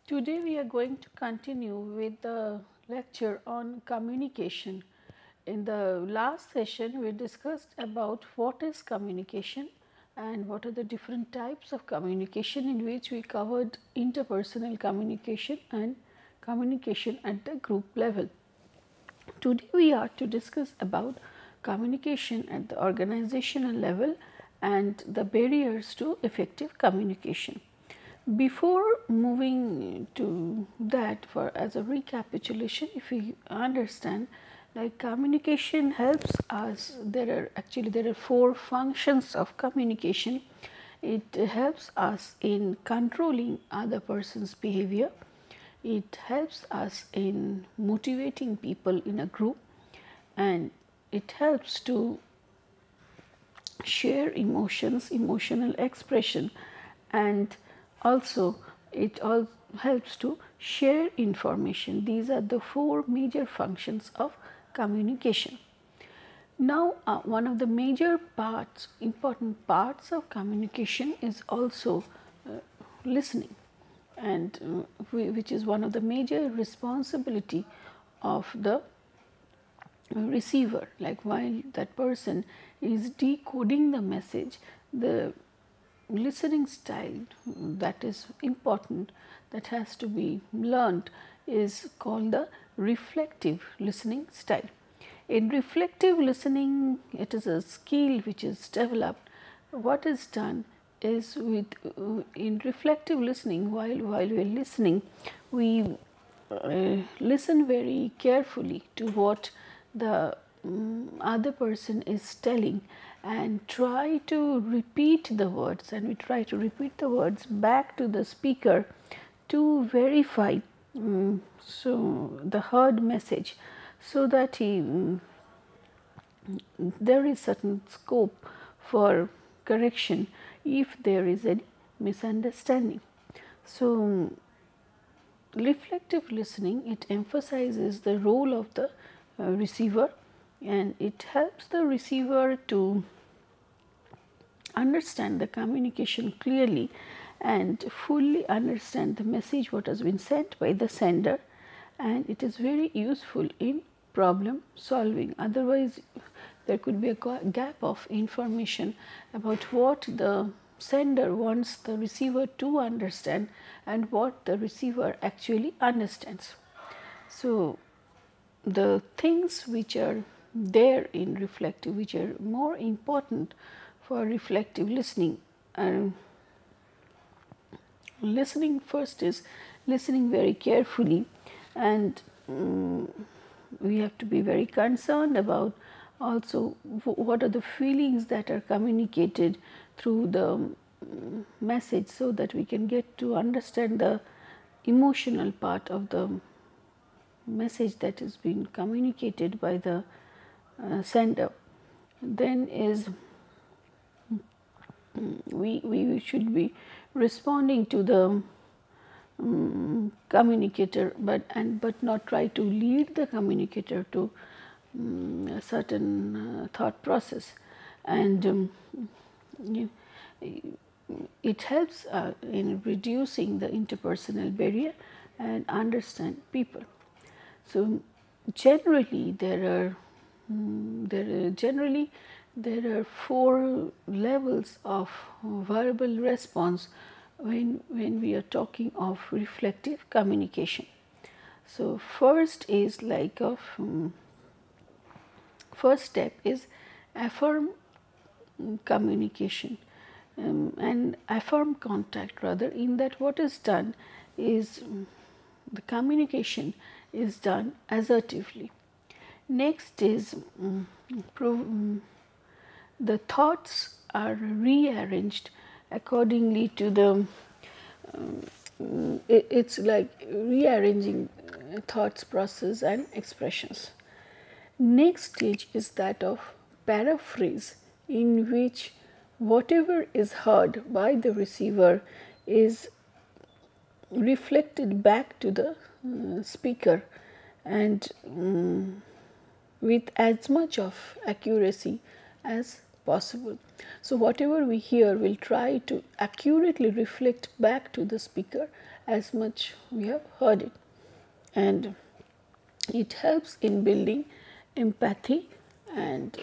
Today we are going to continue with the lecture on communication. In the last session we discussed about what is communication and what are the different types of communication, in which we covered interpersonal communication and communication at the group level. Today we are to discuss about communication at the organizational level and the barriers to effective communication. Before moving to that, for as a recapitulation, if we understand, like, communication helps us, there are 4 functions of communication. It helps us in controlling other person's behavior. It helps us in motivating people in a group, and it helps to share emotions, emotional expression, and also it all helps to share information. These are the 4 major functions of communication. Now, one of the major parts, important parts of communication is also listening, and which is one of the major responsibility of the receiver. Like, while that person is decoding the message, the listening style that is important, that has to be learnt, is called the reflective listening style. In reflective listening, it is a skill which is developed. What is done is, with in reflective listening, while we are listening, we listen very carefully to what the other person is telling, and try to repeat the words, and we try to repeat the words back to the speaker to verify so the heard message, so that there is certain scope for correction if there is any misunderstanding. So, reflective listening, it emphasizes the role of the receiver, and it helps the receiver to understand the communication clearly and fully understand the message what has been sent by the sender, and it is very useful in problem solving. Otherwise, there could be a gap of information about what the sender wants the receiver to understand and what the receiver actually understands. So, the things which are there in reflective, which are more important for reflective listening, and listening first is listening very carefully, and we have to be very concerned about also what are the feelings that are communicated through the message, so that we can get to understand the emotional part of the message that is being communicated by the sender. Then is we should be responding to the communicator, but not try to lead the communicator to a certain thought process, and it helps in reducing the interpersonal barrier and understand people. So, generally there are 4 levels of verbal response when we are talking of reflective communication. So, first is like of first step is affirm communication, and affirm contact, rather, in that what is done is the communication is done assertively. Next is the thoughts are rearranged accordingly to the it's like rearranging thoughts, process and expressions. Next stage is that of paraphrase, in which whatever is heard by the receiver is reflected back to the speaker, and with as much of accuracy as possible. So, whatever we hear will try to accurately reflect back to the speaker as much we have heard it, and it helps in building empathy and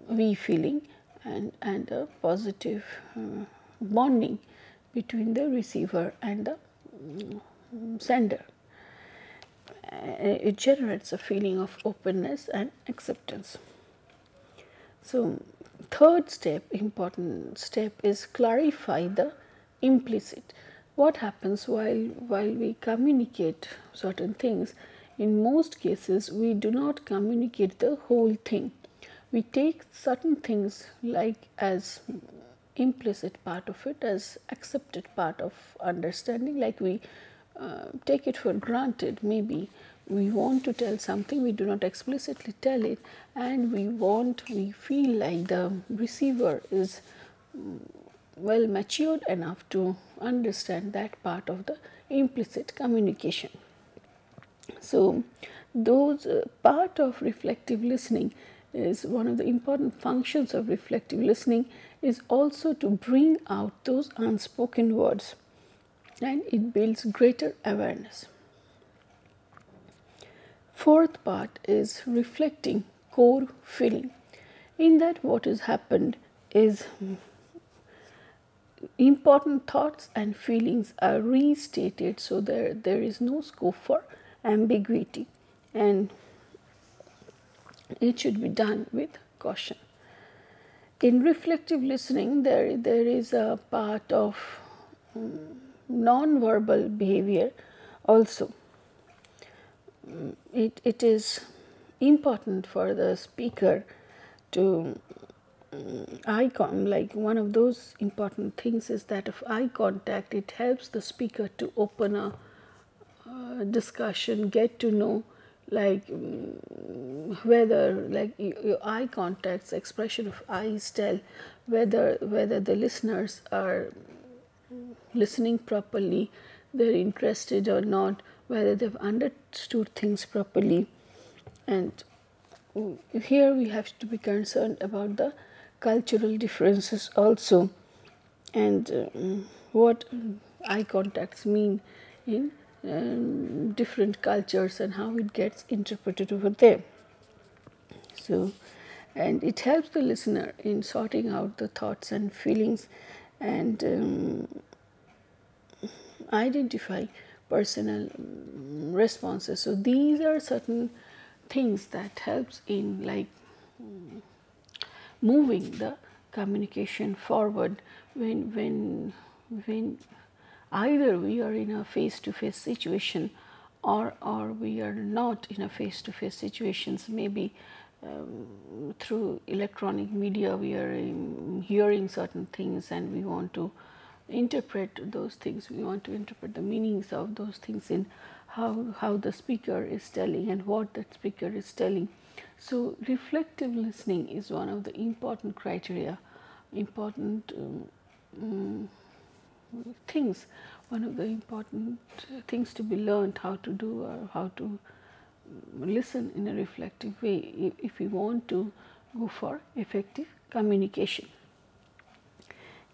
we feeling and a positive bonding between the receiver and the sender. It generates a feeling of openness and acceptance. So, third step, important step, is clarify the implicit. What happens while we communicate certain things? In most cases, we do not communicate the whole thing. We take certain things like as implicit part of it, as accepted part of understanding, like we take it for granted. Maybe we want to tell something, we do not explicitly tell it, and we feel like the receiver is well matured enough to understand that part of the implicit communication. So, those part of reflective listening is one of the important functions of reflective listening, is also to bring out those unspoken words, and it builds greater awareness. Fourth part is reflecting core feeling. In that, what has happened is important thoughts and feelings are restated, so there is no scope for ambiguity, and it should be done with caution. In reflective listening, there is a part of non-verbal behavior also. It is important for the speaker to like one of those important things is that of eye contact. It helps the speaker to open a discussion, get to know like whether like your eye contacts, expression of eyes tell whether the listeners are listening properly, they're interested or not, whether they've understood things properly. And here we have to be concerned about the cultural differences also, and what eye contacts mean in different cultures and how it gets interpreted over there. So, and it helps the listener in sorting out the thoughts and feelings and identify personal responses. So, these are certain things that helps in like moving the communication forward when either we are in a face-to-face situation or we are not in a face-to-face situations. Maybe through electronic media we are hearing certain things and we want to interpret those things, we want to interpret the meanings of those things in how the speaker is telling and what that speaker is telling. So, reflective listening is one of the important criteria, important things, one of the important things to be learned how to do or how to listen in a reflective way if we want to go for effective communication.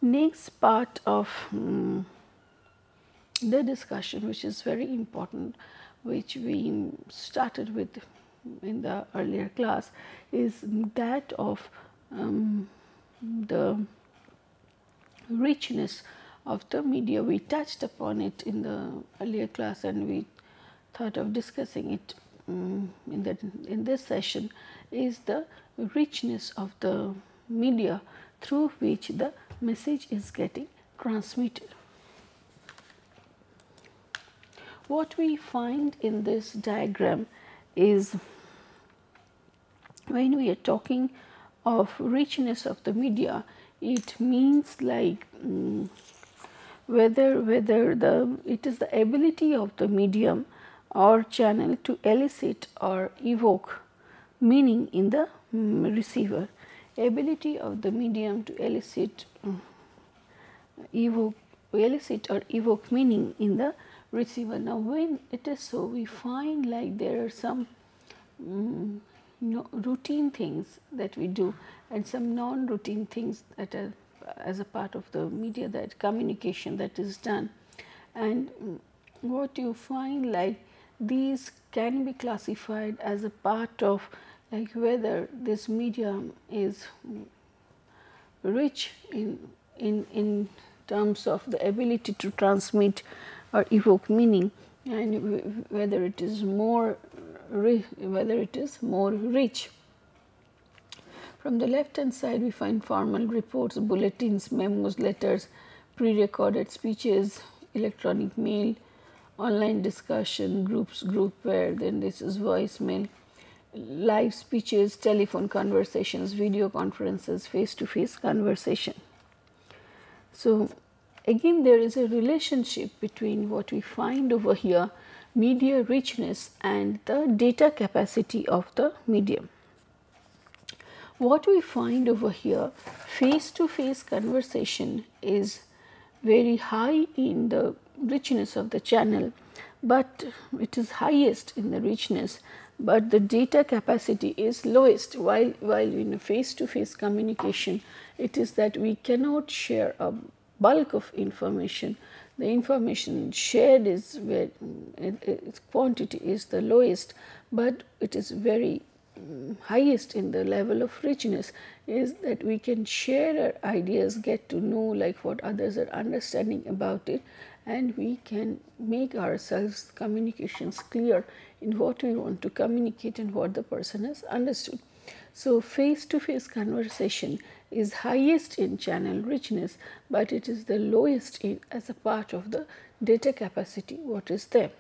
Next part of the discussion, which is very important, which we started with in the earlier class, is that of the richness of the media. We touched upon it in the earlier class and we thought of discussing it in this session, is the richness of the media through which the message is getting transmitted. What we find in this diagram is when we are talking of richness of the media, it means like whether it is the ability of the medium or channel to elicit or evoke meaning in the receiver. Ability of the medium to elicit or evoke meaning in the receiver. Now, when it is so, we find like there are some routine things that we do and some non-routine things that are as a part of the media, that communication that is done. And what you find, like, these can be classified as a part of, like, whether this medium is rich in terms of the ability to transmit or evoke meaning, and whether it is more rich. From the left hand side, we find formal reports, bulletins, memos, letters, pre-recorded speeches, electronic mail, online discussion, groupware, then this is voicemail, live speeches, telephone conversations, video conferences, face-to-face conversation. So again, there is a relationship between what we find over here, media richness, and the data capacity of the medium. What we find over here, face-to-face conversation is very high in the richness of the channel, but it is highest in the richness, but the data capacity is lowest. While in face-to-face communication, it is that we cannot share a bulk of information. The information shared is where its quantity is the lowest, but it is very highest in the level of richness, is that we can share our ideas, get to know like what others are understanding about it, and we can make ourselves communications clear in what we want to communicate and what the person has understood. So face-to-face conversation is highest in channel richness, but it is the lowest in as a part of the data capacity what is there.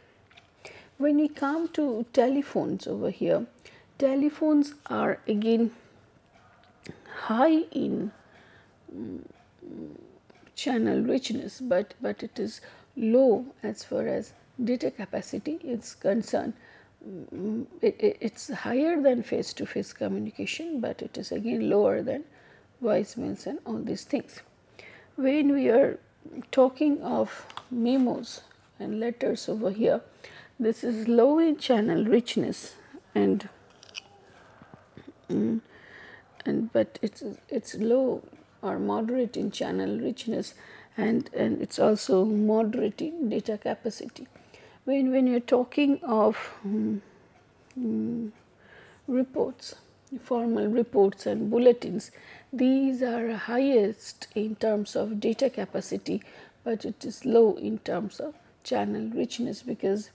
When we come to telephones over here, telephones are again high in channel richness, but it is low as far as data capacity is concerned. It's higher than face-to-face communication, but it is again lower than voicemails and all these things. When we are talking of memos and letters over here, this is low in channel richness, and but it's low or moderate in channel richness, and it's also moderate in data capacity. When you're talking of reports, formal reports and bulletins, these are highest in terms of data capacity, but it is low in terms of channel richness, because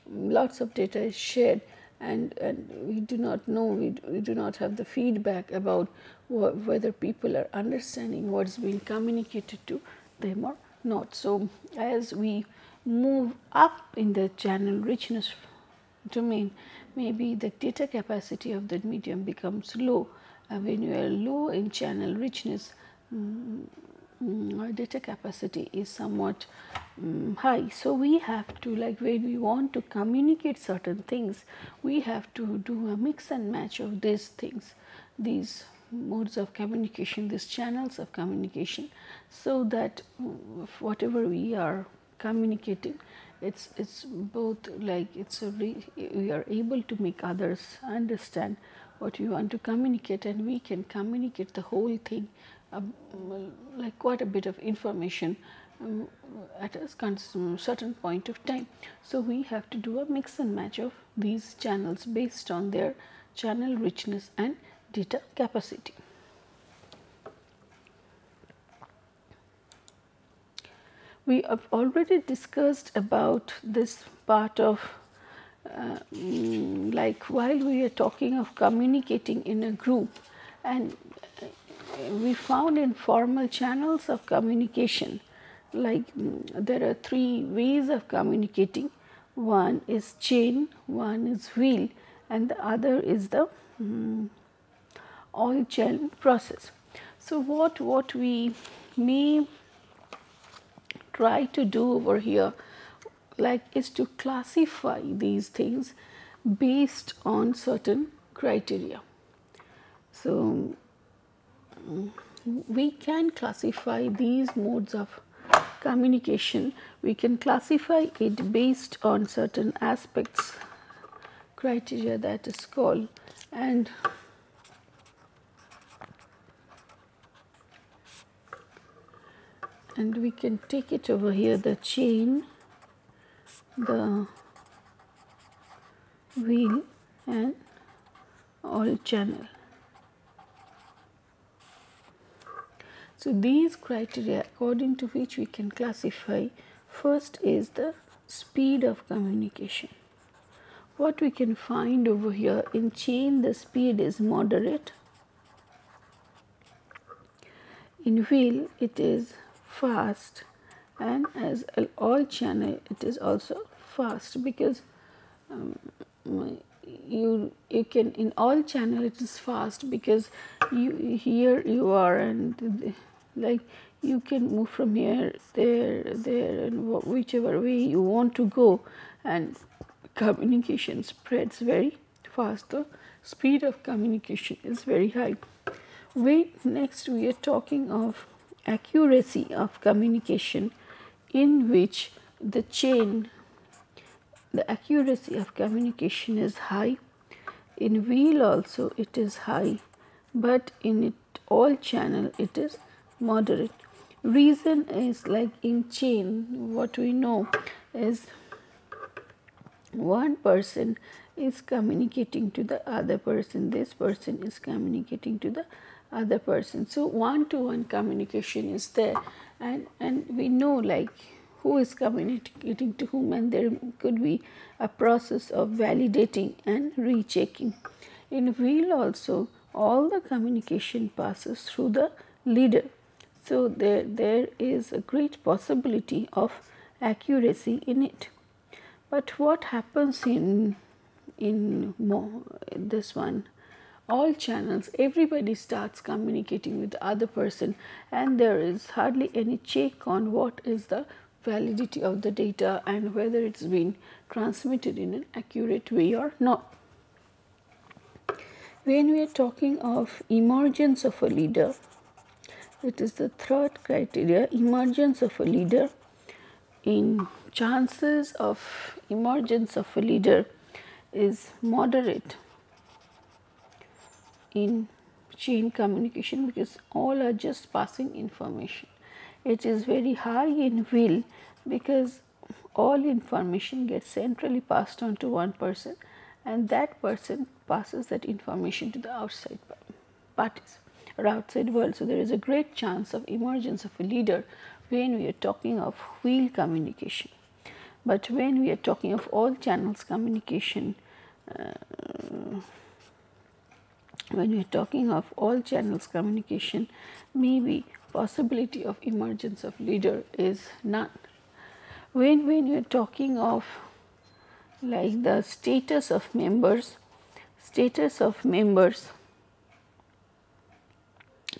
lots of data is shared, and we do not know, we do not have the feedback about whether people are understanding what is being communicated to them or not. So as we move up in the channel richness domain, maybe the data capacity of the medium becomes low. When you are low in channel richness, our data capacity is somewhat high. So we have to, like, when we want to communicate certain things, we have to do a mix and match of these things, these modes of communication, these channels of communication, so that whatever we are communicating, it's both like we are able to make others understand what we want to communicate, and we can communicate the whole thing, like quite a bit of information at a certain point of time. So we have to do a mix and match of these channels based on their channel richness and data capacity. We have already discussed about this part of like while we are talking of communicating in a group, and we found in formal channels of communication, like there are three ways of communicating. One is chain, one is wheel, and the other is the oil chain process. So what we may try to do over here, like, is to classify these things based on certain criteria. So we can classify these modes of communication, we can classify it based on certain aspects, criteria, that is called and we can take it over here, the chain, the wheel and all channel. So these criteria according to which we can classify, first is the speed of communication. What we can find over here, in chain the speed is moderate, in wheel it is fast, and as all channel it is also fast, because you can, in all channel it is fast because here you are, and like you can move from here there and whichever way you want to go, and communication spreads very fast. The speed of communication is very high. Next we are talking of accuracy of communication, in which the chain, the accuracy of communication is high. In wheel also it is high, but in all channel it is moderate. Reason is, like in chain, what we know is one person is communicating to the other person, this person is communicating to the other person. So one-to-one communication is there, and we know like who is communicating to whom, and there could be a process of validating and rechecking. In wheel also all the communication passes through the leader, so there is a great possibility of accuracy in it. But what happens in this one, all channels, everybody starts communicating with the other person, and there is hardly any check on what is the validity of the data and whether it's been transmitted in an accurate way or not. When we are talking of emergence of a leader, it is the third criteria, emergence of a leader. In chances of emergence of a leader is moderate in chain communication, because all are just passing information. It is very high in wheel because all information gets centrally passed on to one person, and that person passes that information to the outside parties or outside world. So there is a great chance of emergence of a leader when we are talking of wheel communication. But when we are talking of all channels communication, maybe possibility of emergence of leader is none. When we are talking of like the status of members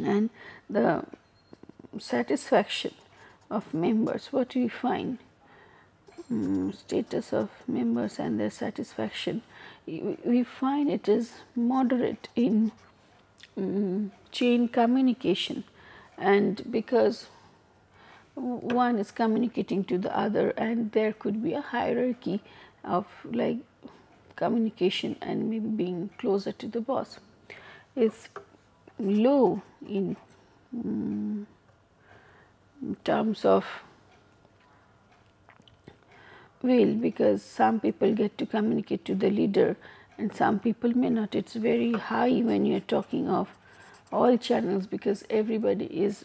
and the satisfaction of members, what do we find? Status of members and their satisfaction, we find it is moderate in chain communication, and because one is communicating to the other, and there could be a hierarchy of like communication and maybe being closer to the boss, is low in terms of will, because some people get to communicate to the leader and some people may not. It's very high when you are talking of all channels, because everybody is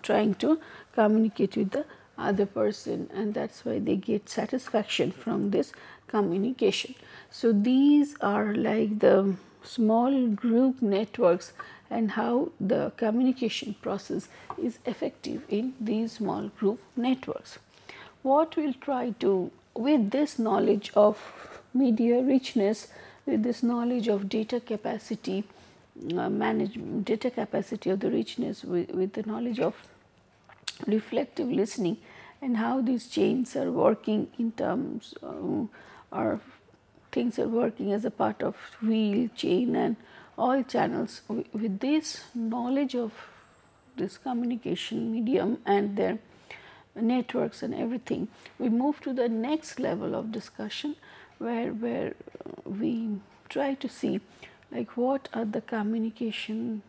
trying to communicate with the other person, and that's why they get satisfaction from this communication. So these are like the small group networks and how the communication process is effective in these small group networks. What we'll try to, with this knowledge of media richness, with this knowledge of data capacity, data capacity of the richness, with the knowledge of reflective listening and how these chains are working in terms or things are working as a part of wheel, chain and all channels. With this knowledge of this communication medium and their networks and everything, we move to the next level of discussion where we try to see like what are the communication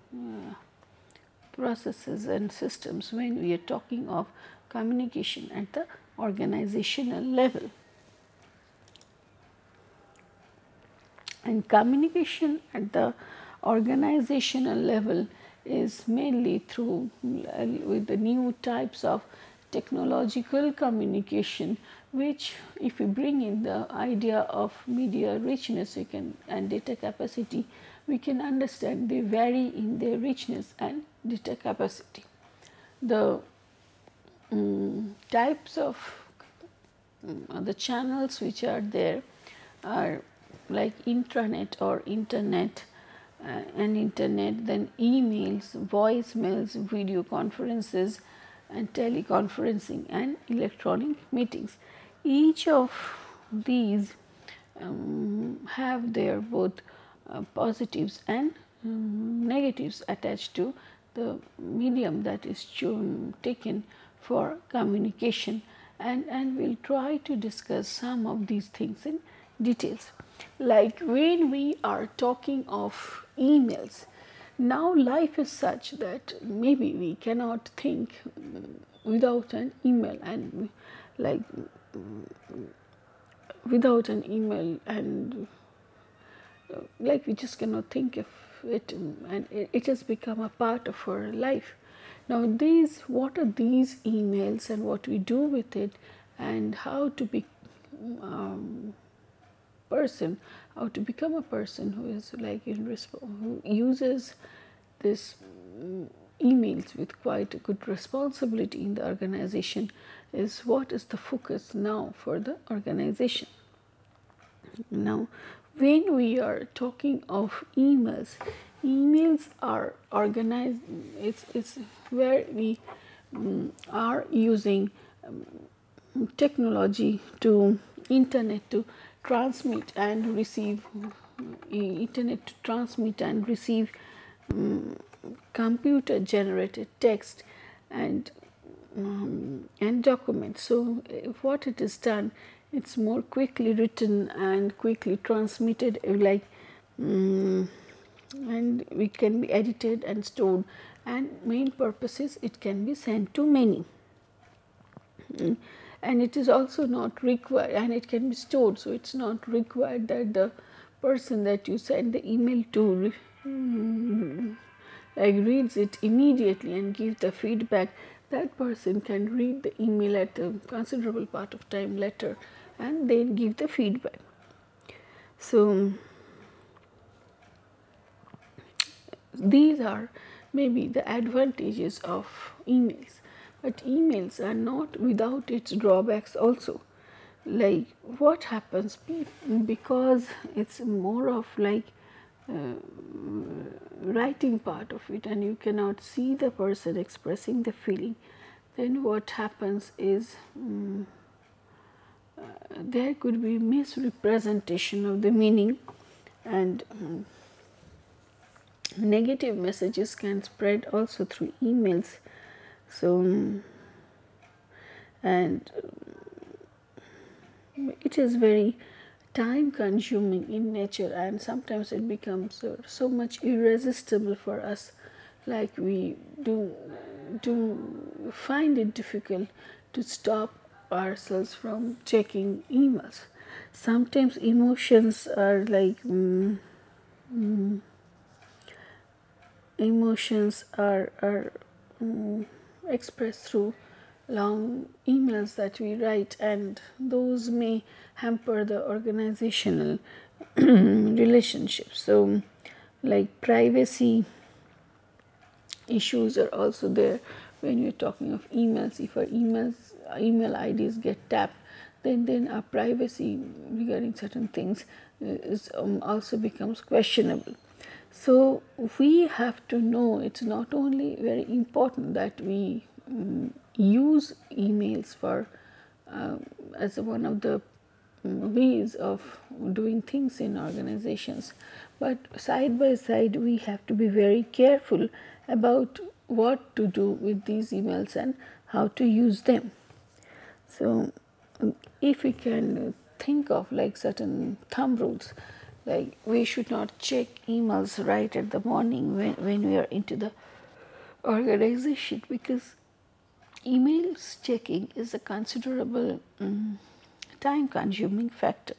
processes and systems when we are talking of communication at the organizational level. And communication at the organizational level is mainly through with the new types of technological communication, which if we bring in the idea of media richness we can and data capacity, we can understand they vary in their richness and data capacity. The types of the channels which are there are like intranet or internet and internet, then emails, voicemails, video conferences and teleconferencing and electronic meetings. Each of these have their both positives and negatives attached to the medium that is taken for communication, and we will try to discuss some of these things in details. Like when we are talking of emails, now life is such that maybe we cannot think without an email, and like without an email, and like we just cannot think of it, and it has become a part of our life. Now these, what are these emails and what we do with it, and how to be how to become a person who is like who uses this emails with quite a good responsibility in the organization, is what is the focus now for the organization. Now when we are talking of emails, emails are organized, it's where we are using technology to internet to transmit and receive computer generated text and documents. So what it is done, it's more quickly written and quickly transmitted, like and it can be edited and stored, and main purpose is it can be sent to many. And it is also not required, and it can be stored, so it's not required that the person that you send the email to like reads it immediately and gives the feedback. That person can read the email at a considerable part of time later and then give the feedback. So these are maybe the advantages of emails. But emails are not without its drawbacks also. Like what happens, because it's more of like writing part of it, and you cannot see the person expressing the feeling, then what happens is there could be misrepresentation of the meaning, and negative messages can spread also through emails. So and it is very time consuming in nature, and sometimes it becomes so much irresistible for us, like we do find it difficult to stop ourselves from checking emails. Sometimes emotions are like emotions are expressed through long emails that we write, and those may hamper the organizational relationships. So like privacy issues are also there when you're talking of emails. If our email IDs get tapped, then our privacy regarding certain things is also becomes questionable. So we have to know, it's not only very important that we use emails for as one of the ways of doing things in organizations, but side by side we have to be very careful about what to do with these emails and how to use them. So if we can think of like certain thumb rules, like we should not check emails right at the morning when we are into the organization, because emails checking is a considerable time consuming factor.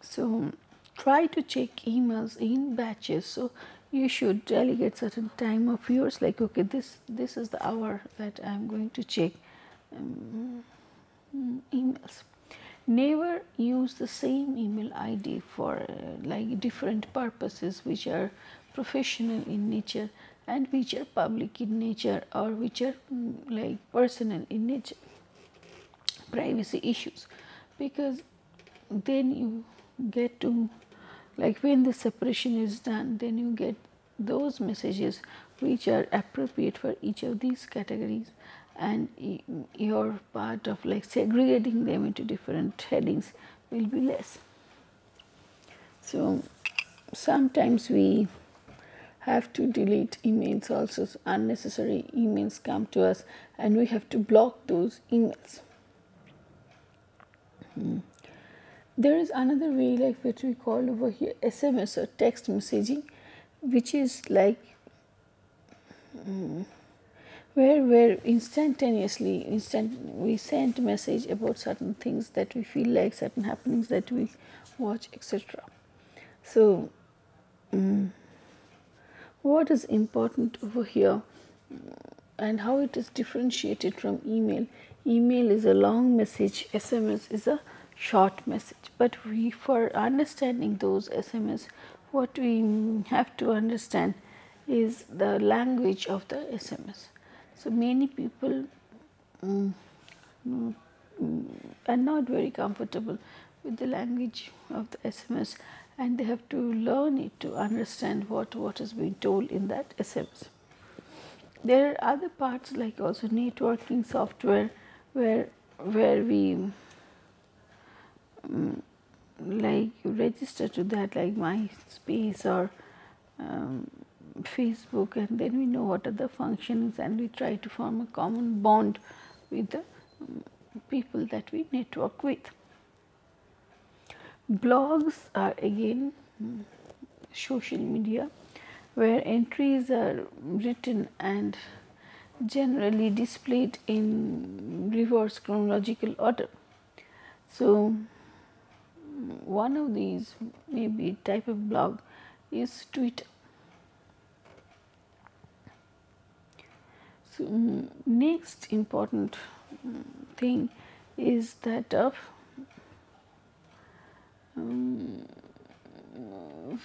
So try to check emails in batches. So you should delegate certain time of yours, like okay, this is the hour that I am going to check emails. Never use the same email ID for like different purposes which are professional in nature and which are public in nature, or which are like personal in nature, privacy issues, because then you get to, like when the separation is done, then you get those messages which are appropriate for each of these categories, and your part of like segregating them into different headings will be less. So sometimes we have to delete emails also. Unnecessary emails come to us and we have to block those emails. There is another way, like what we call over here SMS or text messaging, which is like where instantaneously we send message about certain things that we feel like, certain happenings that we watch, etc. So what is important over here and how it is differentiated from email? Email is a long message, SMS is a short message. But we, for understanding those SMS, what we have to understand is the language of the SMS. So many people are not very comfortable with the language of the SMS, and they have to learn it to understand what is being told in that SMS. There are other parts like also networking software where we like register to that, like MySpace or Facebook, and then we know what are the functions and we try to form a common bond with the people that we network with. Blogs are again social media where entries are written and generally displayed in reverse chronological order. So one of these maybe type of blog is Twitter. So next important thing is that of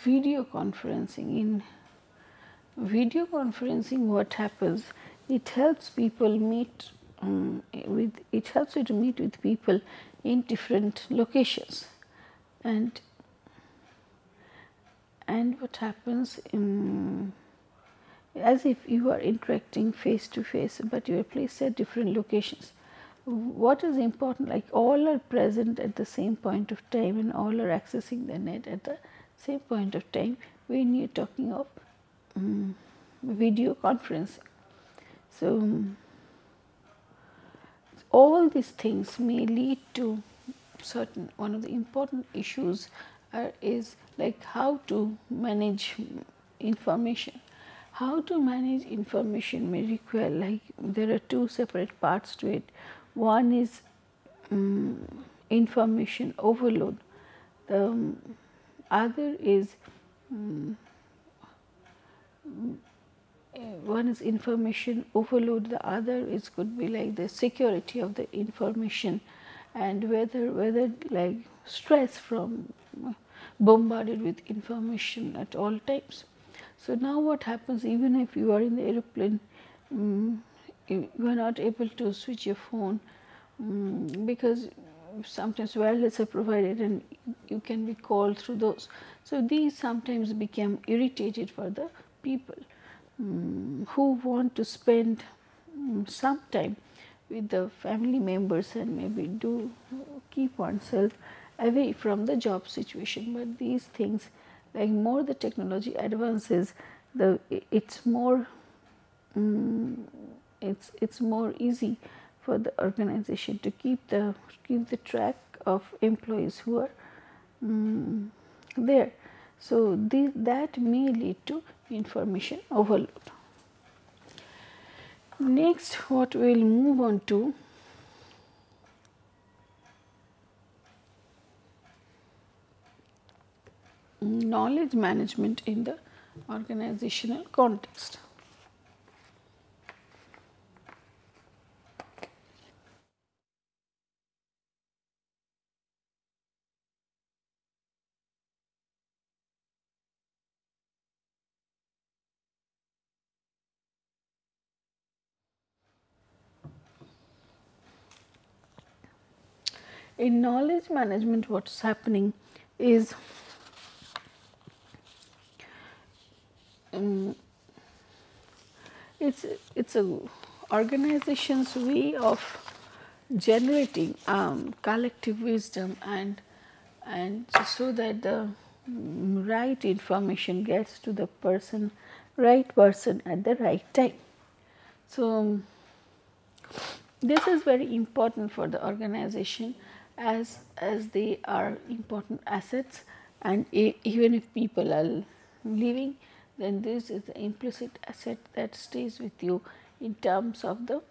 video conferencing. In video conferencing, what happens? It helps people meet it helps you to meet with people in different locations, and what happens as if you are interacting face to face, but you are placed at different locations. What is important, like all are present at the same point of time and all are accessing the net at the same point of time when you are talking of video conferencing. So all these things may lead to certain, one of the important issues is like how to manage information. How to manage information may require, like there are two separate parts to it. One is information overload. The other is one is information overload. The other is could be like the security of the information, and whether like stress from bombarded with information at all times. So now what happens, even if you are in the aeroplane, you are not able to switch your phone because sometimes wireless are provided and you can be called through those. So these sometimes become irritated for the people who want to spend some time with the family members and maybe do keep oneself away from the job situation. But these things, like more the technology advances, it's more it's more easy for the organization to keep the track of employees who are there. So, that may lead to information overload. Next, what we will move on to knowledge management in the organizational context. In knowledge management, what is happening is it's a organization's way of generating collective wisdom and so that the right information gets to the right person at the right time. So, this is very important for the organization as they are important assets, and even if people are leaving, then this is the implicit asset that stays with you in terms of the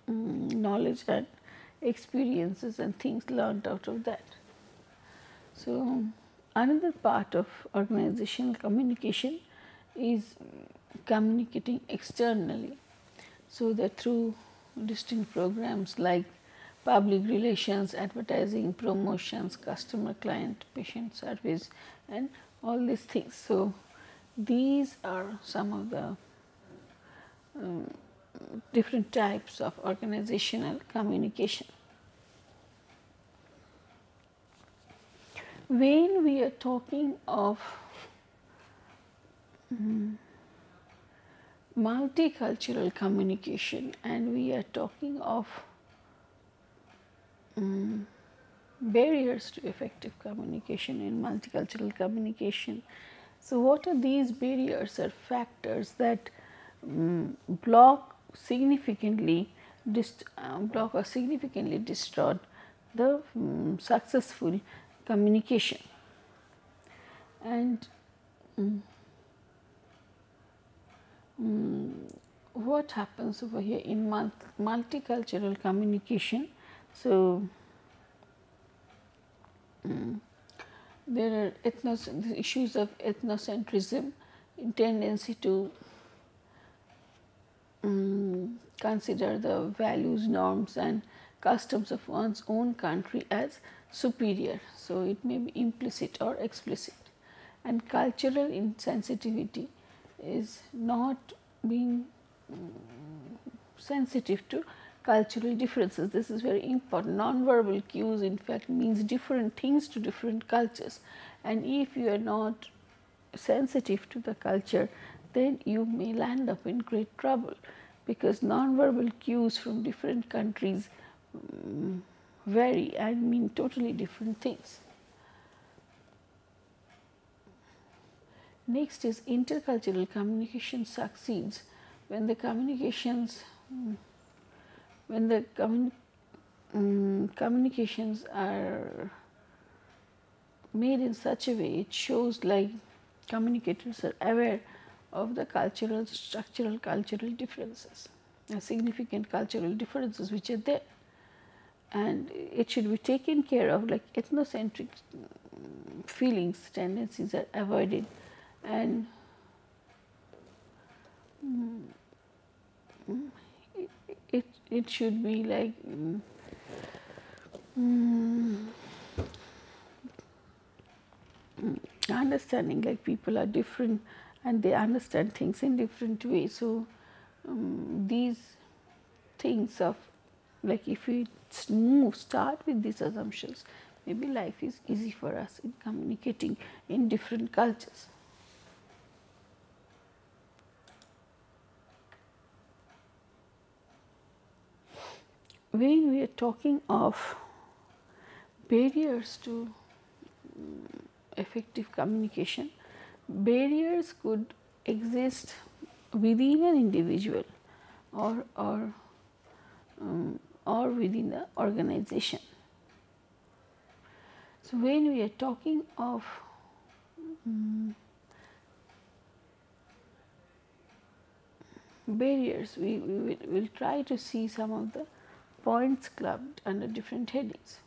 knowledge and experiences and things learned out of that. So, another part of organizational communication is communicating externally. So, that through distinct programs like public relations, advertising, promotions, customer, client, patient service, and all these things. So, these are some of the different types of organizational communication. When we are talking of multicultural communication and we are talking of barriers to effective communication in multicultural communication. So, what are these barriers or factors that block significantly or significantly distort the successful communication? And what happens over here in multicultural communication? So, there are the issues of ethnocentrism, tendency to consider the values, norms and customs of one's own country as superior. So, it may be implicit or explicit, and cultural insensitivity is not being sensitive to cultural differences. This is very important. Non-verbal cues in fact means different things to different cultures, and if you are not sensitive to the culture, then you may land up in great trouble, because non-verbal cues from different countries vary and mean totally different things. Next is intercultural communication succeeds when the communications communications are made in such a way it shows like communicators are aware of the cultural, structural cultural differences, significant cultural differences which are there, and it should be taken care of, like ethnocentric feelings, tendencies are avoided, and it should be like understanding like people are different and they understand things in different ways. So, these things of like if we start with these assumptions, maybe life is easy for us in communicating in different cultures. When we are talking of barriers to effective communication, barriers could exist within an individual or within the organization. So, when we are talking of barriers, we will try to see some of the points clubbed under different headings.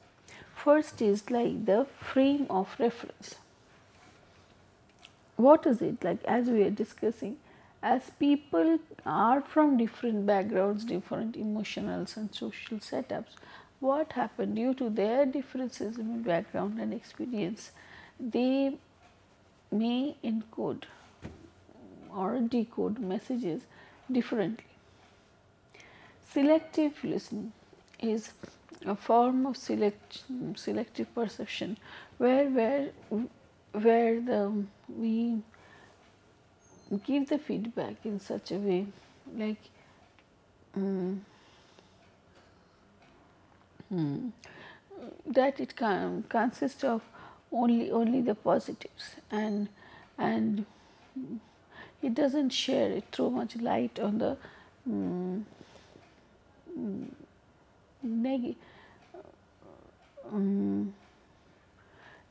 First is like the frame of reference. What is it like? As we are discussing, as people are from different backgrounds, different emotional and social setups, what happened due to their differences in background and experience, they may encode or decode messages differently. Selective listening is a form of selective perception where we give the feedback in such a way like that it consists of only the positives, and it doesn't share it throw much light on the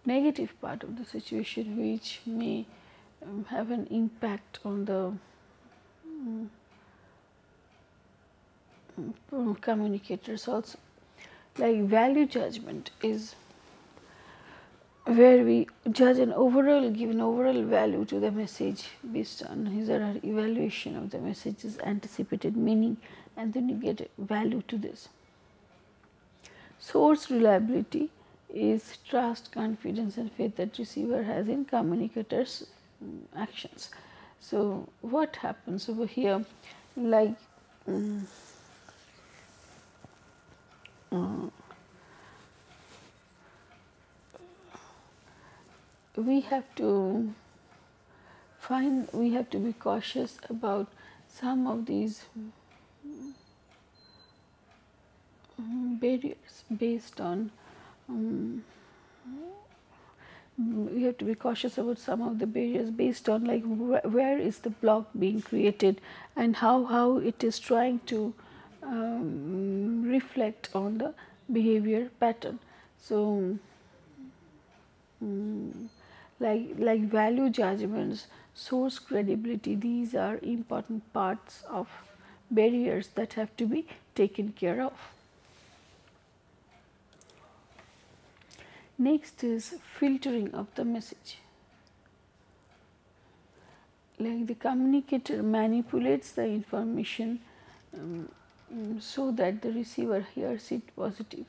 negative part of the situation, which may have an impact on the communicators also. Like value judgment is where we judge give an overall value to the message based on his or her evaluation of the message's anticipated meaning, and then you get value to this. Source reliability is trust, confidence and faith that receiver has in communicators' actions. So, what happens over here, like we have to be cautious about some of these barriers based on we have to be cautious about some of the barriers based on like where is the block being created and how it is trying to reflect on the behavior pattern. So, like value judgments, source credibility, these are important parts of barriers that have to be taken care of. Next is filtering of the message. Like the communicator manipulates the information so that the receiver hears it positive,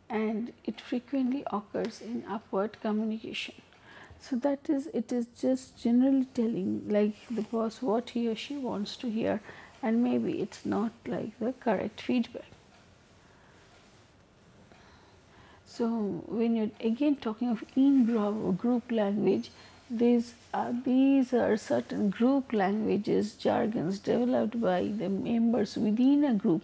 and it frequently occurs in upward communication. So, that is, it is just generally telling like the boss what he or she wants to hear, and maybe it is not like the correct feedback. So, when you are again talking of in-group language, these are certain group languages, jargons developed by the members within a group,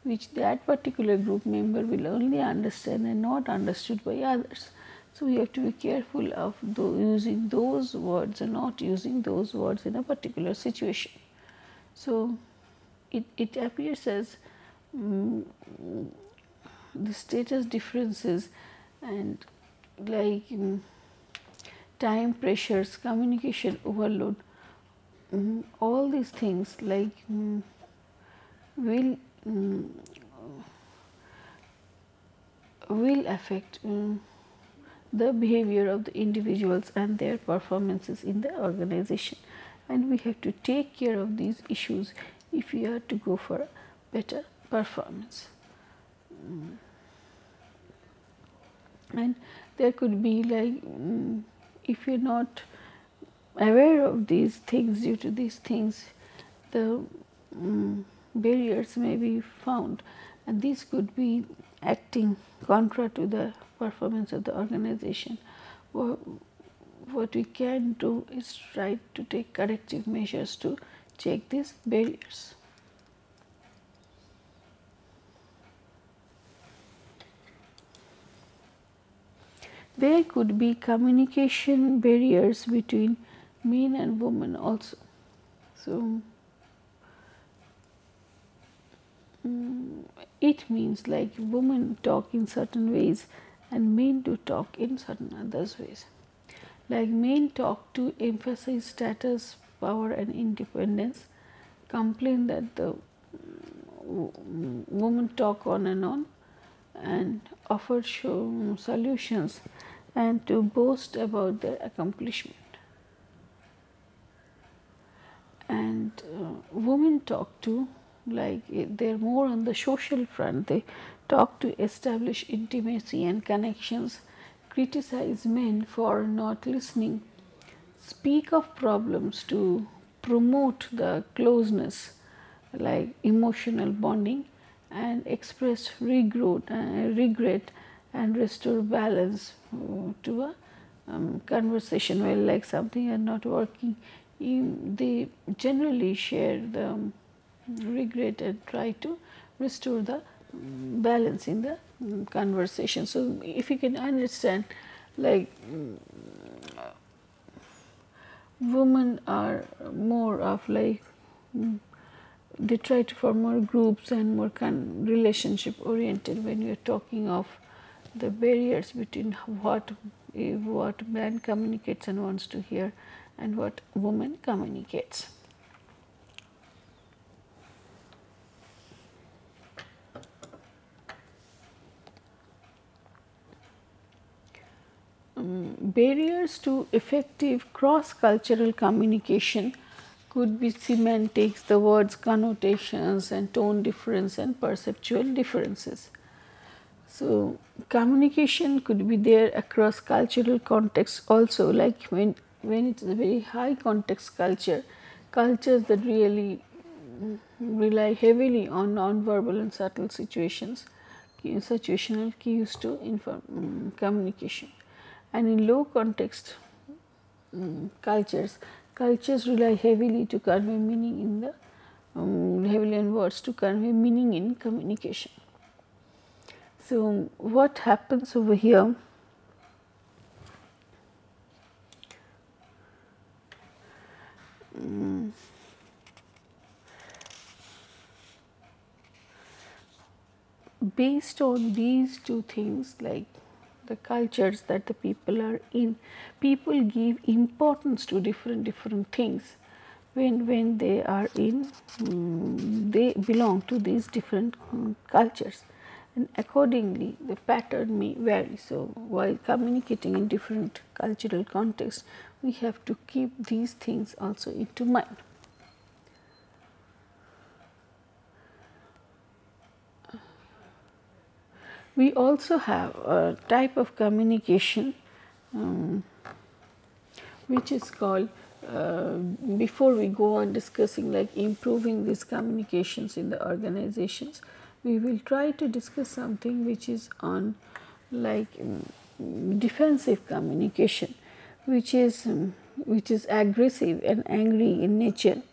which that particular group member will only understand and not understood by others. So, we have to be careful of using those words and not using those words in a particular situation. So, it appears as the status differences and like time pressures, communication overload, all these things like will affect the behavior of the individuals and their performances in the organization, and we have to take care of these issues if we are to go for a better performance. And there could be like if you are not aware of these things, due to these things the barriers may be found, and these could be acting contra to the performance of the organization. What we can do is try to take corrective measures to check these barriers. There could be communication barriers between men and women also. So, it means like women talk in certain ways and men do talk in certain other ways. Like men talk to emphasize status, power and independence, complain that the women talk on and offer solutions and to boast about their accomplishment. And women talk to, like they are more on the social front, they talk to establish intimacy and connections, criticize men for not listening, speak of problems to promote the closeness like emotional bonding, and express regret and restore balance to a conversation. Well, like something is not working, they generally share the regret and try to restore the balance in the conversation. So, if you can understand, like women are more of like they try to form more groups and more relationship oriented when you are talking of the barriers between what man communicates and wants to hear and what woman communicates. Barriers to effective cross-cultural communication could be semantics, the words connotations and tone difference and perceptual differences. So, communication could be there across cultural contexts also, like when it is a very high context culture, cultures that really rely heavily on non-verbal and subtle situational cues to communication. And in low context cultures rely heavily to convey meaning in the heavily on words to convey meaning in communication. So, what happens over here? Based on these two things, like the cultures that the people are in, people give importance to different things when they are in they belong to these different cultures, and accordingly the pattern may vary. So, while communicating in different cultural contexts, we have to keep these things also into mind. We also have a type of communication which is called, before we go on discussing like improving these communications in the organizations, we will try to discuss something which is on like defensive communication, which is aggressive and angry in nature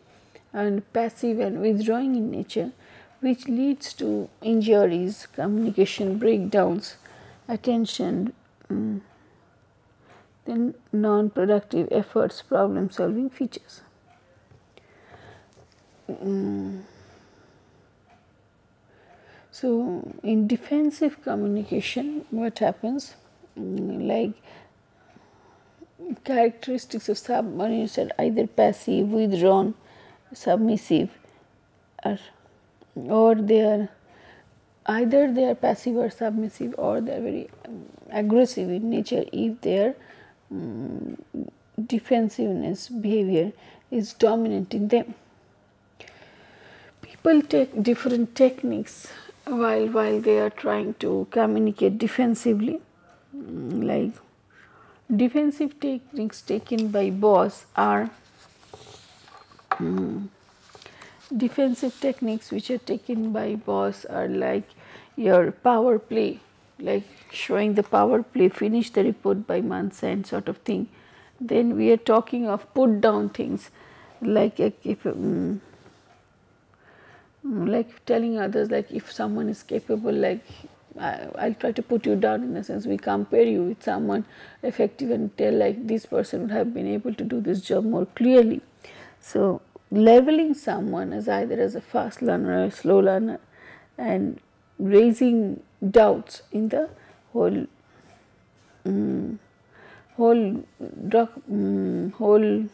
and passive and withdrawing in nature, which leads to injuries, communication breakdowns, attention, then non-productive efforts, problem solving features. So, in defensive communication, what happens, like characteristics of subordinates are either passive, withdrawn, submissive, or they are either they are passive or submissive, or they are very aggressive in nature if their defensiveness behavior is dominant in them. People take different techniques while they are trying to communicate defensively, like defensive techniques taken by boss are defensive techniques which are taken by boss are like your power play, like showing the power play, finish the report by month's end sort of thing. Then we are talking of put down things, like if like telling others, like if someone is capable, like I'll try to put you down, in the sense we compare you with someone effective and tell like this person would have been able to do this job more clearly. So, leveling someone as either as a fast learner or a slow learner, and raising doubts in the whole whole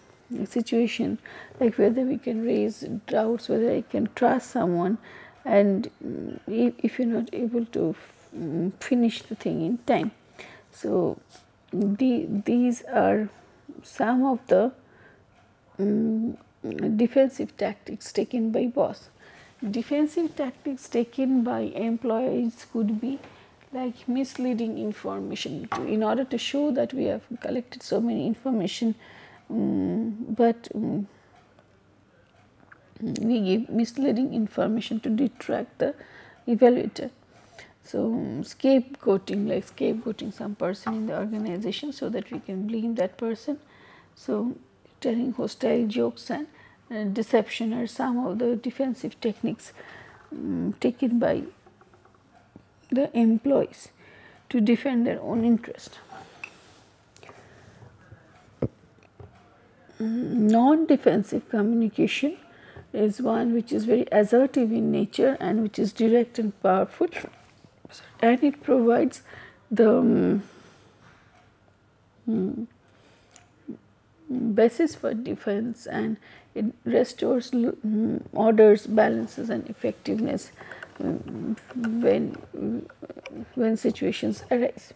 situation, like whether we can raise doubts, whether I can trust someone, and if you're not able to finish the thing in time. So these are some of the defensive tactics taken by boss. Defensive tactics taken by employees could be like misleading information in order to show that we have collected so many information, but we give misleading information to detract the evaluator. So scapegoating, like scapegoating some person in the organization so that we can blame that person. So telling hostile jokes and deception are some of the defensive techniques taken by the employees to defend their own interest. Non-defensive communication is one which is very assertive in nature and which is direct and powerful, and it provides the basis for defense, and it restores orders, balances and effectiveness when situations arise.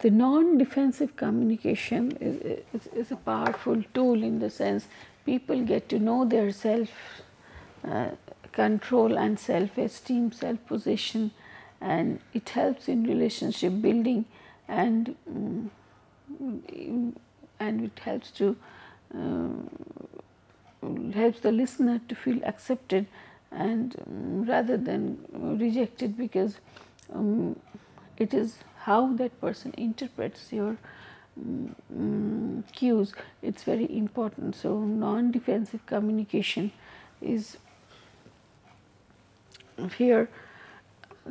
The non-defensive communication is a powerful tool in the sense people get to know their self control and self-esteem, self-possession, and it helps in relationship building, and it helps to helps the listener to feel accepted and rather than rejected, because it is how that person interprets your cues. It's very important. So non-defensive communication is here.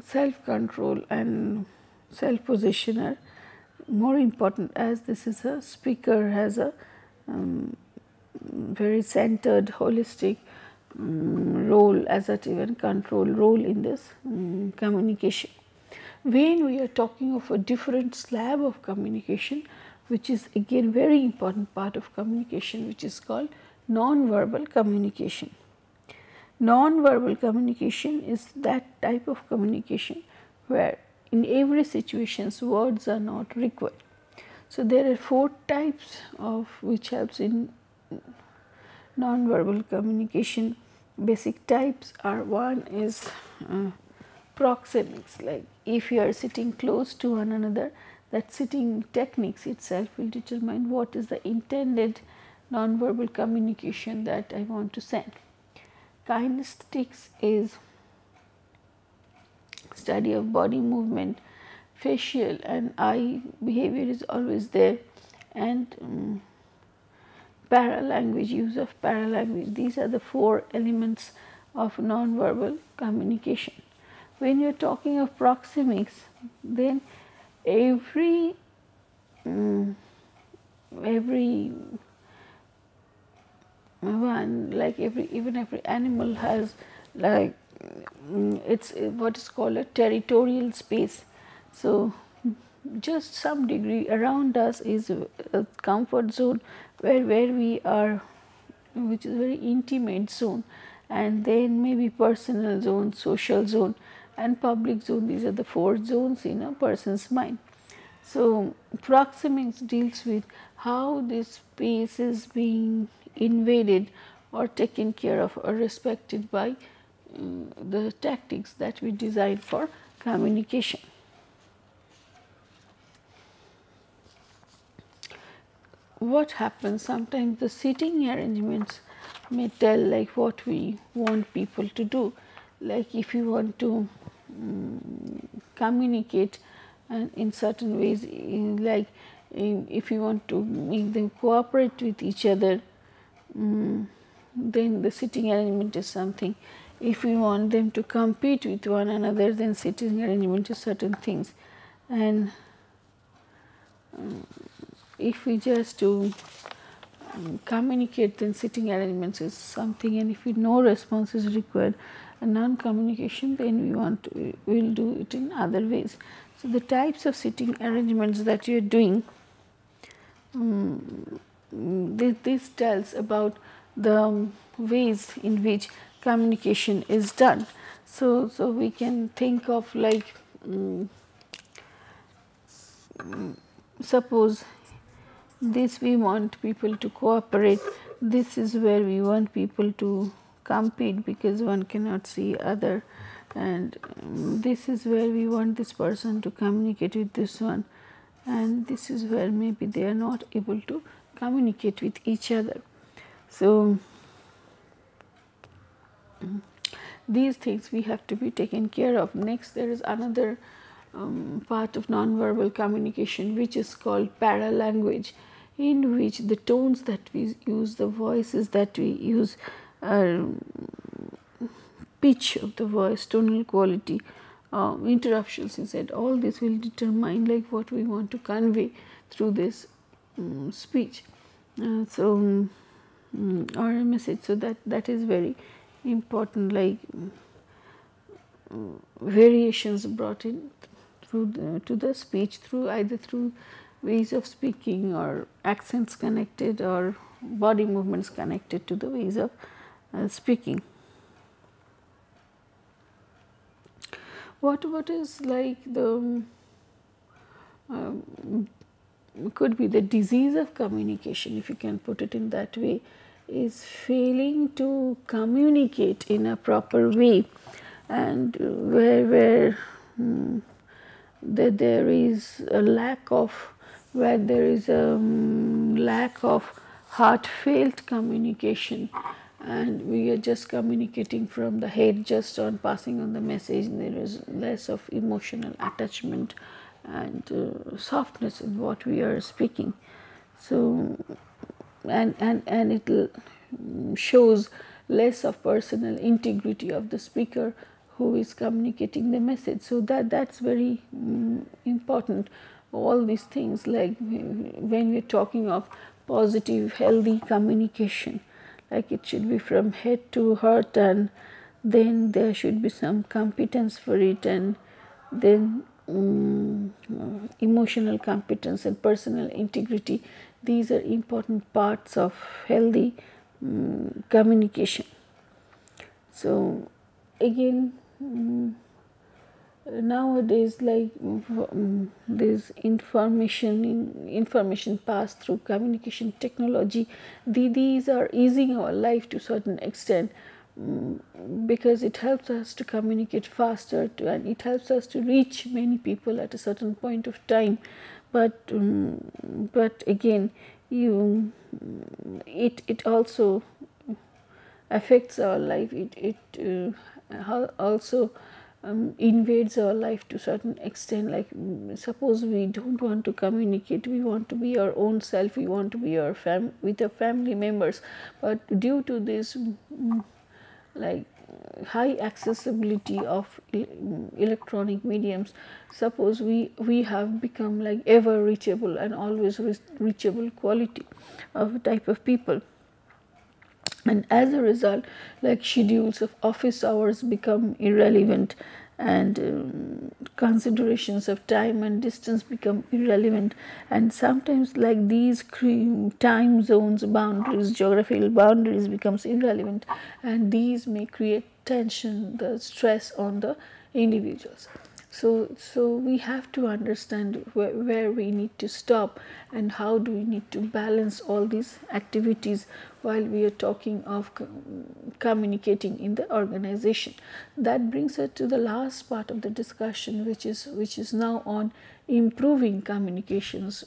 Self-control and self-possession are more important, as this is a speaker has a very centered, holistic role, assertive and control role in this communication. When we are talking of a different slab of communication, which is again very important part of communication, which is called non-verbal communication. Non-verbal communication is that type of communication where in every situation words are not required. So there are 4 types of which helps in non-verbal communication. Basic types are, one is proxemics, like if you are sitting close to one another, that sitting techniques itself will determine what is the intended non-verbal communication that I want to send. Kinesthetics is study of body movement, facial and eye behavior is always there, and paralanguage, use of paralanguage. These are the 4 elements of non-verbal communication. When you are talking of proxemics, then every one, like even every animal has like it's what is called a territorial space. So just some degree around us is a comfort zone where we are, which is a very intimate zone, and then maybe personal zone, social zone and public zone. These are the 4 zones in a person's mind. So proxemics deals with how this space is being invaded or taken care of or respected by the tactics that we design for communication. What happens sometimes, the seating arrangements may tell like what we want people to do. Like if you want to communicate in certain ways, like if you want to make them cooperate with each other, then the sitting arrangement is something. If we want them to compete with one another, then sitting arrangement is certain things. And if we just to communicate, then sitting arrangements is something, and if no response is required, a non-communication, then we'll do it in other ways. So the types of sitting arrangements that you are doing, this tells about the ways in which communication is done. So we can think of like, suppose this we want people to cooperate, this is where we want people to compete because one cannot see other, and this is where we want this person to communicate with this one, and this is where maybe they are not able to communicate with each other. So these things we have to be taken care of. Next, there is another part of nonverbal communication which is called paralanguage, in which the tones that we use, the voices that we use, pitch of the voice, tonal quality, interruptions inside, all this will determine like what we want to convey through this speech, or a message. So that is very important, like variations brought in to the speech through either through ways of speaking or accents connected or body movements connected to the ways of speaking. What is like the could be the disease of communication, if you can put it in that way, is failing to communicate in a proper way, and where there is a lack of, where there is a lack of heartfelt communication, and we are just communicating from the head, just on passing on the message. There is less of emotional attachment and softness in what we are speaking. So and it shows less of personal integrity of the speaker who is communicating the message. So that's very important. All these things, like when we are talking of positive healthy communication, like it should be from head to heart, and then there should be some competence for it, and then emotional competence and personal integrity. These are important parts of healthy communication. So again, nowadays, like this information passed through communication technology, these are easing our life to a certain extent, because it helps us to communicate faster and it helps us to reach many people at a certain point of time. But again, it also affects our life. It also invades our life to a certain extent. Like suppose we don't want to communicate, we want to be our own self, we want to be with our family members, but due to this like high accessibility of electronic mediums, suppose we have become like ever reachable and always reachable quality of type of people, and as a result, like schedules of office hours become irrelevant, and considerations of time and distance become irrelevant, and sometimes like these time zones boundaries, geographical boundaries becomes irrelevant, and these may create tension, the stress on the individuals. So we have to understand where we need to stop and how do we need to balance all these activities while we are talking of communicating in the organization. That brings us to the last part of the discussion, which is now on improving communications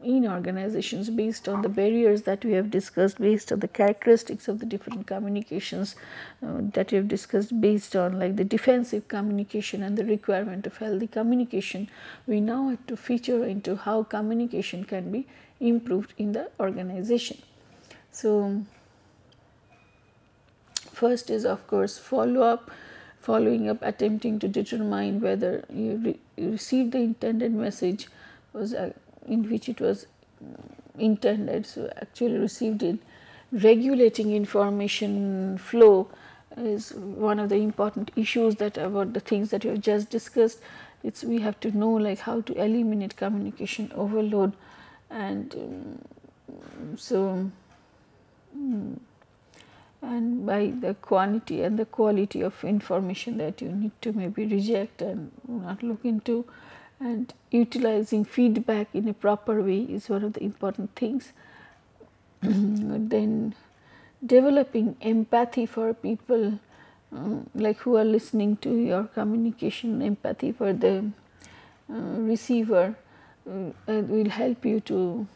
in organizations based on the barriers that we have discussed, based on the characteristics of the different communications that we have discussed, based on like the defensive communication and the requirement of healthy communication. We now have to feature into how communication can be improved in the organization. So first is of course following up, attempting to determine whether you received the intended message, was in which it was intended, so actually received it. Regulating information flow is one of the important issues that about the things that we have just discussed. It's we have to know like how to eliminate communication overload, and and by the quantity and the quality of information that you need to maybe reject and not look into, and utilizing feedback in a proper way is one of the important things. Then developing empathy for people like who are listening to your communication, empathy for the receiver will help you to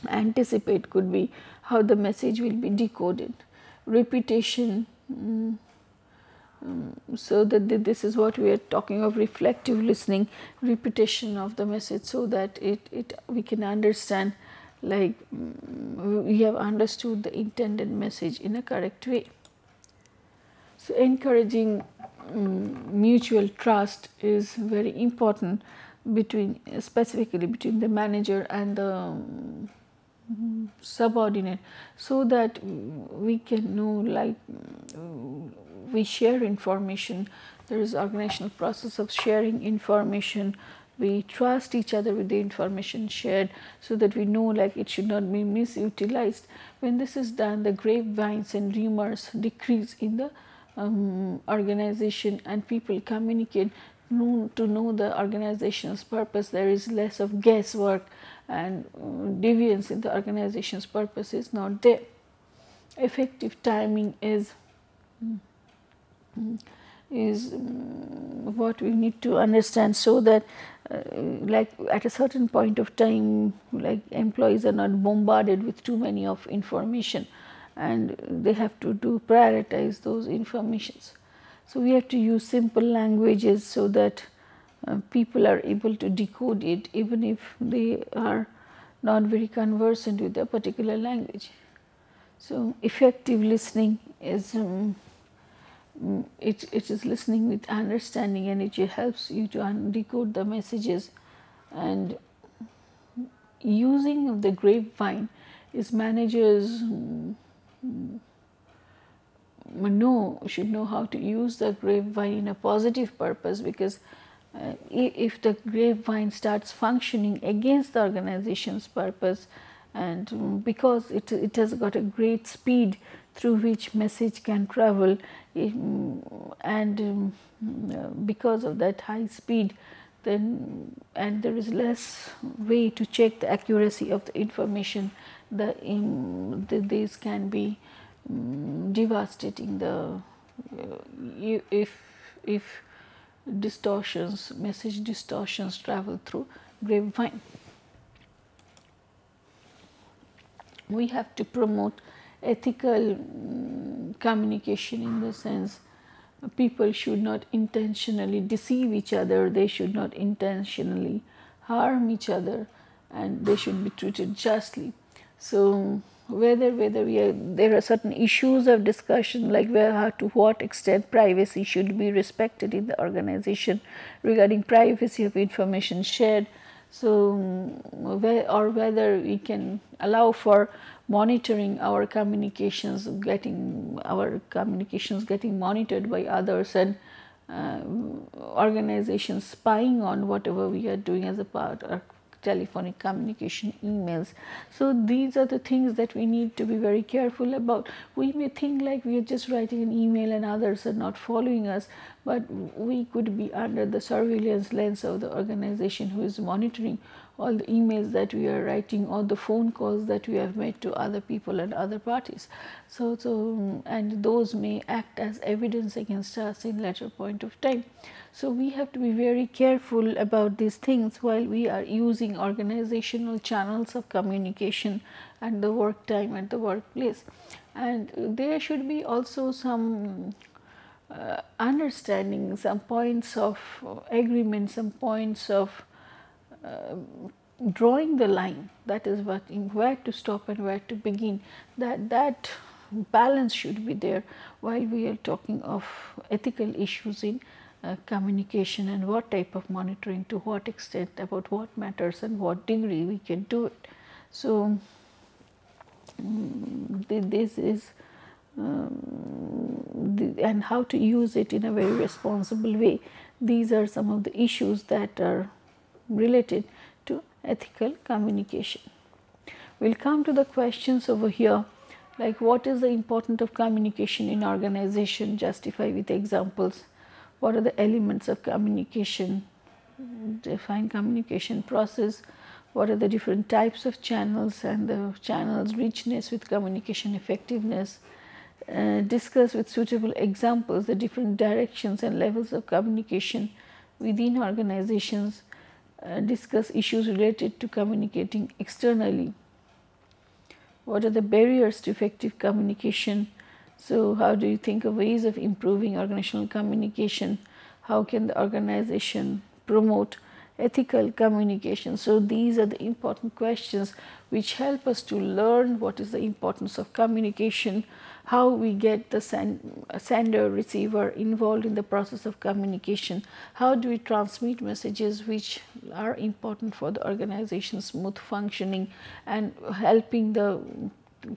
anticipate, could be how the message will be decoded. Repetition, so that this is what we are talking of, reflective listening, repetition of the message, so that we can understand, like we have understood the intended message in a correct way. So encouraging mutual trust is very important between, specifically between the manager and the subordinate, so that we can know, like we share information. There is organizational process of sharing information. We trust each other with the information shared, so that we know like it should not be misutilized. When this is done, the grapevines and rumors decrease in the organization, and people communicate to know the organization's purpose. There is less of guesswork, and deviance in the organization's purpose is not there. Effective timing is what we need to understand, so that like at a certain point of time, like employees are not bombarded with too many of information, and they have to prioritize those informations. So we have to use simple languages, so that people are able to decode it, even if they are not very conversant with a particular language. So effective listening is it is listening with understanding, and it helps you to decode the messages. And using of the grapevine is managers should know how to use the grapevine in a positive purpose, because if the grapevine starts functioning against the organization's purpose, and because it has got a great speed through which message can travel, and because of that high speed, then and there is less way to check the accuracy of the information, these can be devastating. If message distortions travel through grapevine. We have to promote ethical communication, in the sense people should not intentionally deceive each other, they should not intentionally harm each other, and they should be treated justly. So whether there are certain issues of discussion, like to what extent privacy should be respected in the organization, regarding privacy of information shared. So whether we can allow for monitoring our communications, getting monitored by others, and organizations spying on whatever we are doing as a part of telephonic communication, emails. So these are the things that we need to be very careful about. We may think like we are just writing an email and others are not following us, but we could be under the surveillance lens of the organization, who is monitoring all the emails that we are writing, or the phone calls that we have made to other people and other parties. And those may act as evidence against us in later point of time. So we have to be very careful about these things while we are using organizational channels of communication at the work time, at the workplace. And there should be also some understanding, some points of agreement, some points of drawing the line, that is where to stop and where to begin. That balance should be there while we are talking of ethical issues in communication and what type of monitoring, to what extent, about what matters and what degree we can do it. So, this is and how to use it in a very responsible way. These are some of the issues that are related to ethical communication. We will come to the questions over here, like what is the importance of communication in organization, justify with examples. What are the elements of communication, define communication process. What are the different types of channels and the channels richness with communication effectiveness. Discuss with suitable examples the different directions and levels of communication within organizations. Discuss issues related to communicating externally. What are the barriers to effective communication? So, how do you think of ways of improving organizational communication? How can the organization promote ethical communication? So, these are the important questions which help us to learn what is the importance of communication, how we get the sender receiver involved in the process of communication, how do we transmit messages which are important for the organization's smooth functioning and helping the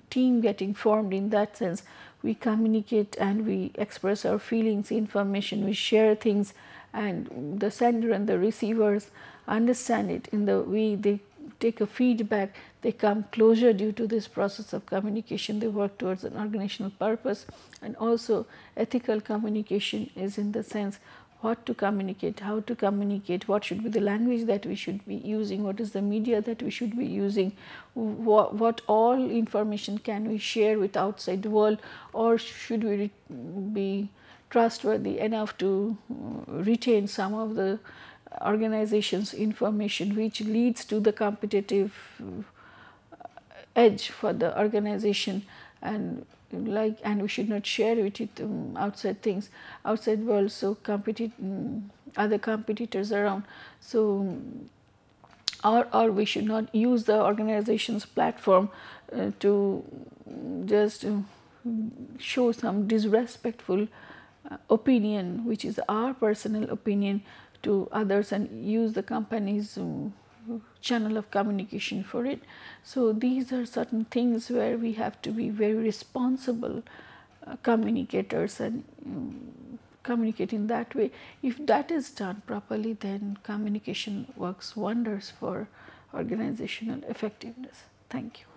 team getting formed. In that sense, we communicate and we express our feelings, information, we share things, and the sender and the receivers understand it in the way they take a feedback, they come closer due to this process of communication, they work towards an organizational purpose. And also ethical communication is in the sense what to communicate, how to communicate, what should be the language that we should be using, what is the media that we should be using, what all information can we share with outside world, or should we be trustworthy enough to retain some of the organization's information which leads to the competitive edge for the organization, and we should not share it with outside things, outside world, so other competitors around. So or we should not use the organization's platform to just show some disrespectful opinion which is our personal opinion to others and use the company's channel of communication for it. So these are certain things where we have to be very responsible communicators and communicate in that way. If that is done properly, then communication works wonders for organizational effectiveness. Thank you.